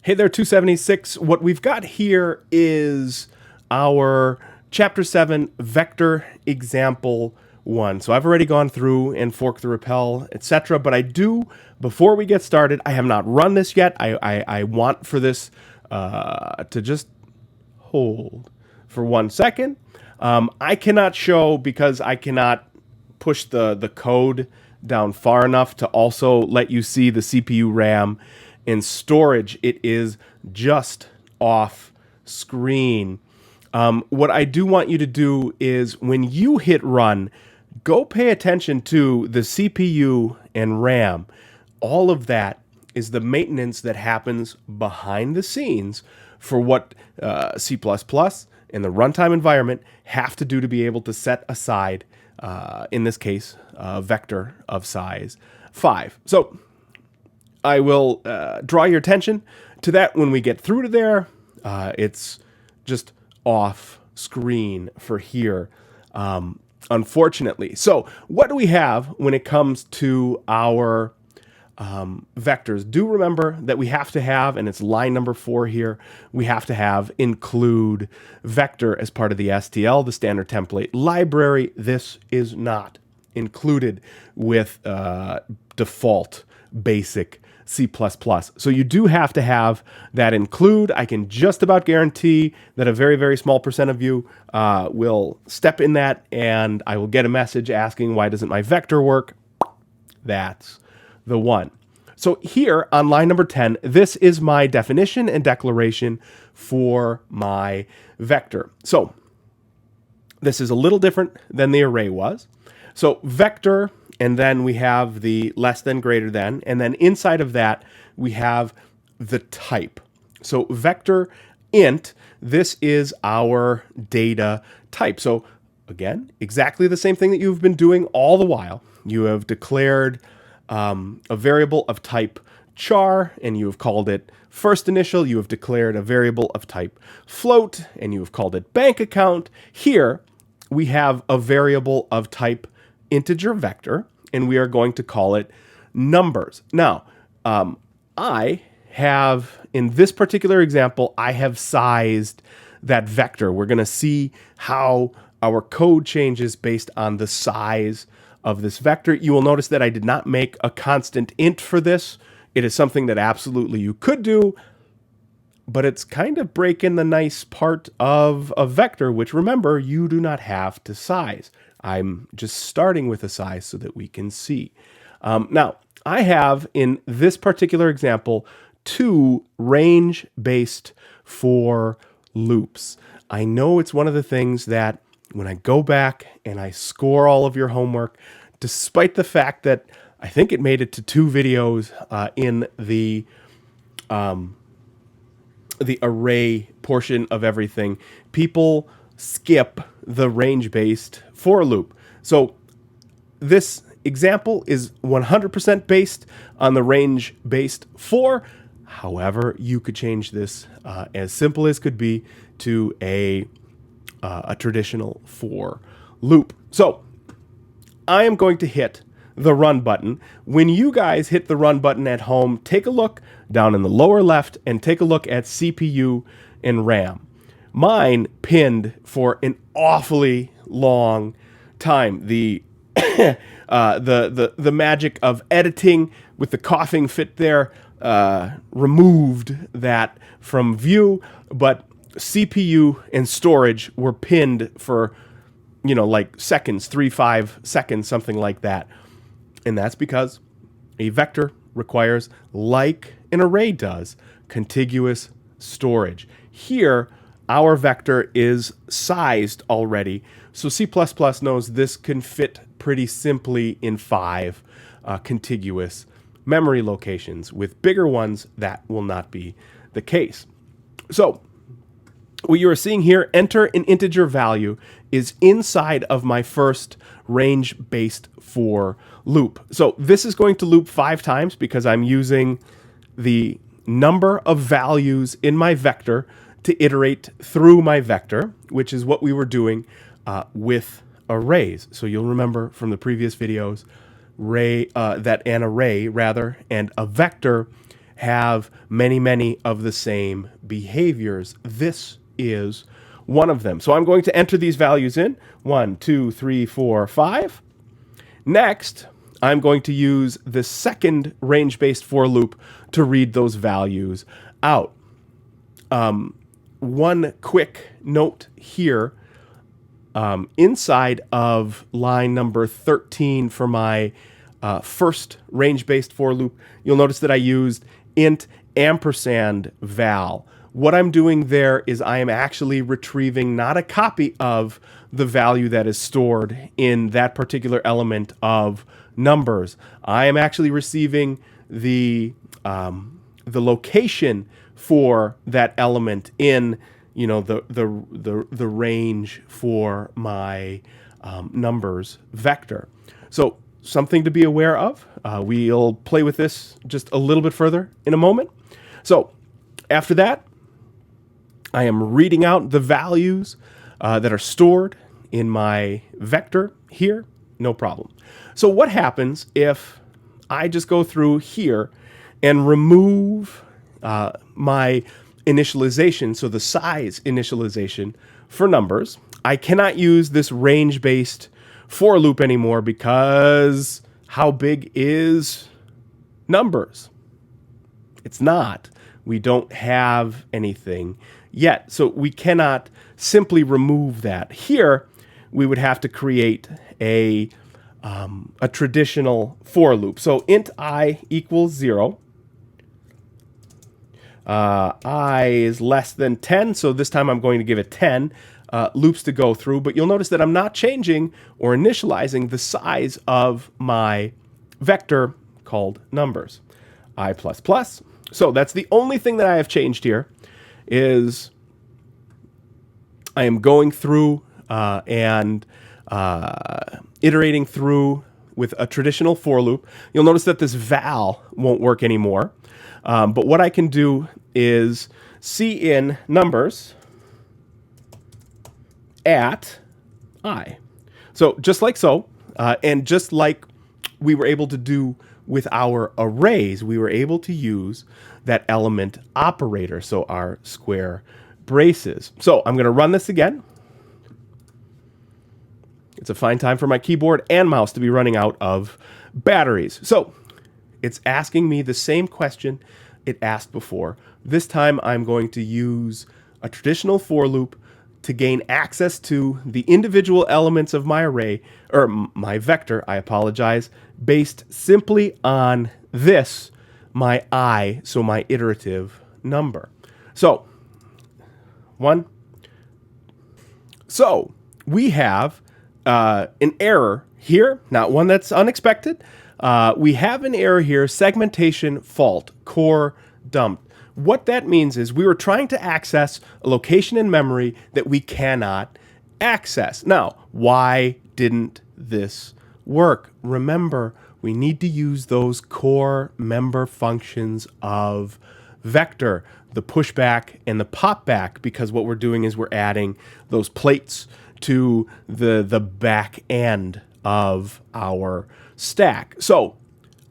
Hey there, 276. What we've got here is our Chapter 7 Vector Example 1. So I've already gone through and fork the repel, etc. But I do, before we get started, I have not run this yet. I want for this to just hold for 1 second. I cannot show because I cannot push the code down far enough to also let you see the CPU RAM and storage. It is just off screen. What I do want you to do is when you hit run, go pay attention to the CPU and RAM. All of that is the maintenance that happens behind the scenes for what C++ and the runtime environment have to do to be able to set aside, in this case, a vector of size 5. So I will draw your attention to that when we get through to there. It's just off screen for here, unfortunately. So what do we have when it comes to our vectors? Do remember that we have to have, and it's line number 4 here, we have to have include vector as part of the STL, the standard template library. This is not included with default basic C++. So you do have to have that include. I can just about guarantee that a very, very small percent of you will step in that, and I will get a message asking, why doesn't my vector work? That's the one. So here on line number 10, this is my definition and declaration for my vector. So this is a little different than the array was. So vector, and then we have the less than, greater than, and then inside of that we have the type. So vector int, this is our data type. So again, exactly the same thing that you've been doing all the while. You have declared a variable of type char, and you have called it first initial. You have declared a variable of type float, and you have called it bank account. Here we have a variable of type integer vector, and we are going to call it numbers. Now, I have, in this particular example, I have sized that vector. We're going to see how our code changes based on the size of this vector. You will notice that I did not make a constant int for this. It is something that absolutely you could do, but it's kind of breaking the nice part of a vector, which, remember, you do not have to size. I'm just starting with a size so that we can see. Now, I have, in this particular example, 2 range-based for loops. I know it's one of the things that when I go back and I score all of your homework, despite the fact that I think it made it to 2 videos in the array portion of everything, people skip the range-based for loop. So this example is 100% based on the range-based for. However, you could change this as simple as could be to a traditional for loop. So I am going to hit the run button. When you guys hit the run button at home, take a look down in the lower left and take a look at CPU and RAM. Mine pinned for an awfully long time. The the magic of editing with the coughing fit there removed that from view, but CPU and storage were pinned for, you know, like seconds, 3-5 seconds, something like that. And that's because a vector requires, like an array does, contiguous storage. Here, our vector is sized already, so C++ knows this can fit pretty simply in 5 contiguous memory locations. With bigger ones, that will not be the case. So what you are seeing here, enter an integer value, is inside of my first range-based for loop. So this is going to loop 5 times because I'm using the number of values in my vector to iterate through my vector, which is what we were doing with arrays. So you'll remember from the previous videos that an array and a vector have many, many of the same behaviors. This is one of them. So I'm going to enter these values in. 1, 2, 3, 4, 5. Next, I'm going to use the second range-based for loop to read those values out. One quick note here, inside of line number 13 for my first range-based for loop, you'll notice that I used int ampersand val. What I'm doing there is I am actually retrieving not a copy of the value that is stored in that particular element of numbers. I am actually receiving the location for that element in, you know, the range for my numbers vector. So something to be aware of. We'll play with this just a little bit further in a moment. So after that, I am reading out the values that are stored in my vector here, no problem. So what happens if I just go through here and remove my initialization, so the size initialization for numbers? I cannot use this range-based for loop anymore because how big is numbers? It's not. We don't have anything yet, so we cannot simply remove that. Here, we would have to create a traditional for loop. So int I equals 0. I is less than 10, so this time I'm going to give it 10 loops to go through, but you'll notice that I'm not changing or initializing the size of my vector called numbers, I++. So that's the only thing that I have changed here, is I am going through and iterating through with a traditional for loop. You'll notice that this val won't work anymore. But what I can do is cin numbers at I. So just like so, and just like we were able to do with our arrays, we were able to use that element operator, so our square braces. So I'm going to run this again. It's a fine time for my keyboard and mouse to be running out of batteries. So it's asking me the same question it asked before. This time I'm going to use a traditional for loop to gain access to the individual elements of my array, or my vector, I apologize, based simply on this, my I, so my iterative number. So, So we have an error here, not one that's unexpected. We have an error here, segmentation fault, core dumped. What that means is we were trying to access a location in memory that we cannot access. Now, why didn't this work? Remember, we need to use those core member functions of vector, the pushback and the popback, because what we're doing is we're adding those plates to the back end of our stack. So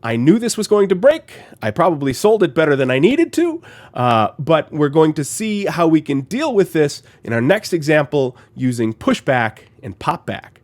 I knew this was going to break. I probably sold it better than I needed to, but we're going to see how we can deal with this in our next example using pushback and popback.